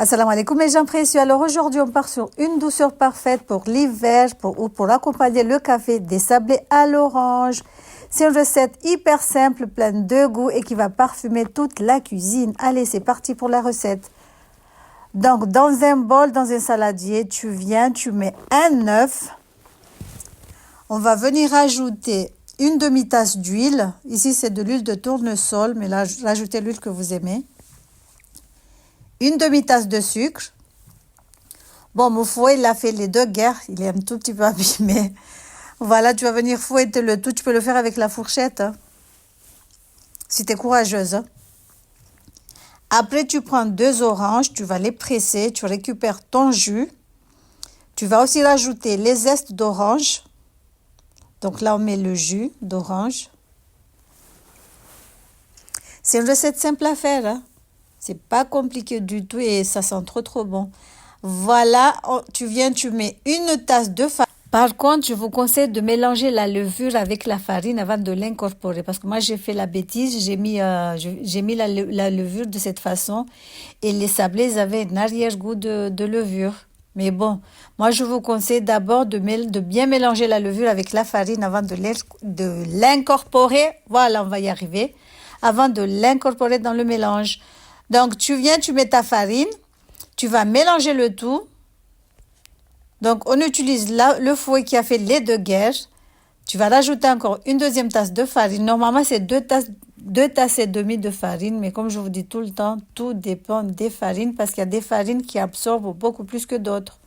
Assalamu alaikum mes gens précieux. Alors aujourd'hui on part sur une douceur parfaite pour l'hiver ou pour accompagner le café des sablés à l'orange. C'est une recette hyper simple, pleine de goût et qui va parfumer toute la cuisine. Allez, c'est parti pour la recette. Donc dans un bol, dans un saladier, tu mets un œuf. On va venir ajouter une demi-tasse d'huile. Ici c'est de l'huile de tournesol, mais là rajoutez l'huile que vous aimez. Une demi-tasse de sucre. Bon, mon fouet, il a fait les deux guerres. Il est un tout petit peu abîmé. Voilà, tu vas venir fouetter le tout. Tu peux le faire avec la fourchette. Hein, si tu es courageuse. Hein. Après, tu prends 2 oranges. Tu vas les presser. Tu récupères ton jus. Tu vas aussi rajouter les zestes d'orange. Donc là, on met le jus d'orange. C'est une recette simple à faire. Hein. C'est pas compliqué du tout et ça sent trop bon. Voilà, tu mets une tasse de farine. Par contre, je vous conseille de mélanger la levure avec la farine avant de l'incorporer. Parce que moi, j'ai fait la bêtise, j'ai mis la levure de cette façon. Et les sablés, ils avaient un arrière-goût de levure. Mais bon, moi, je vous conseille d'abord de bien mélanger la levure avec la farine avant de l'incorporer. Voilà, on va y arriver. Avant de l'incorporer dans le mélange. Donc, tu mets ta farine, tu vas mélanger le tout. Donc, on utilise le fouet qui a fait les deux guerres. Tu vas rajouter encore une deuxième tasse de farine. Normalement, c'est 2 tasses et demie de farine. Mais comme je vous dis tout le temps, tout dépend des farines parce qu'il y a des farines qui absorbent beaucoup plus que d'autres.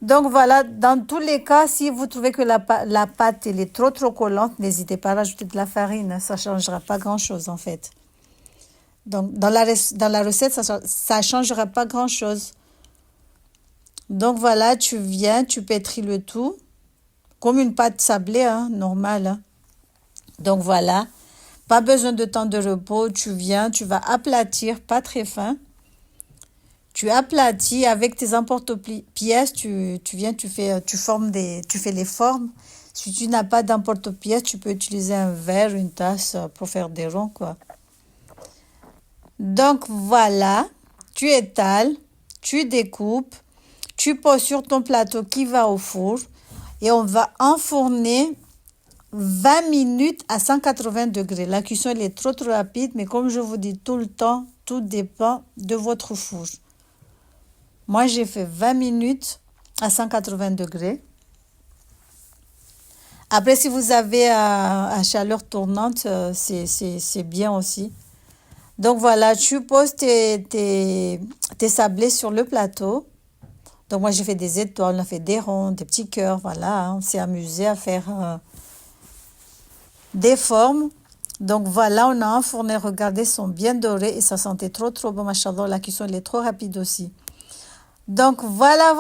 Donc, voilà, dans tous les cas, si vous trouvez que la pâte elle est trop collante, n'hésitez pas à rajouter de la farine. Ça ne changera pas grand-chose en fait. Donc, dans la recette, ça ne changera pas grand-chose. Donc, voilà, tu pétris le tout. Comme une pâte sablée, hein, normale. Hein. Donc, voilà. Pas besoin de temps de repos. Tu vas aplatir, pas très fin. Tu aplatis avec tes emporte-pièces. Tu fais les formes. Si tu n'as pas d'emporte-pièces, tu peux utiliser un verre, une tasse pour faire des ronds, quoi. Donc voilà, tu étales, tu découpes, tu poses sur ton plateau qui va au four et on va enfourner 20 minutes à 180 degrés. La cuisson elle est trop rapide, mais comme je vous dis tout le temps, tout dépend de votre four. Moi, j'ai fait 20 minutes à 180 degrés. Après, si vous avez à chaleur tournante, c'est bien aussi. Donc voilà, tu poses tes sablés sur le plateau. Donc moi j'ai fait des étoiles, on a fait des ronds, des petits cœurs, voilà. Hein, on s'est amusé à faire des formes. Donc voilà, on a enfourné, regardez, ils sont bien dorés et ça sentait trop bon, machallah. La cuisson elle est trop rapide aussi. Donc voilà.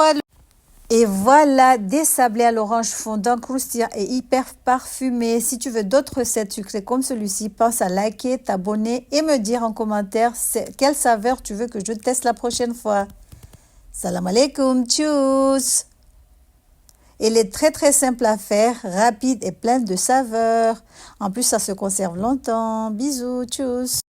Et voilà, des sablés à l'orange fondant, croustillant et hyper parfumé. Si tu veux d'autres recettes sucrées comme celui-ci, pense à liker, t'abonner et me dire en commentaire quelle saveur tu veux que je teste la prochaine fois. Salam alaikum, tchuss. Il est très simple à faire, rapide et plein de saveurs. En plus, ça se conserve longtemps. Bisous, tchuss.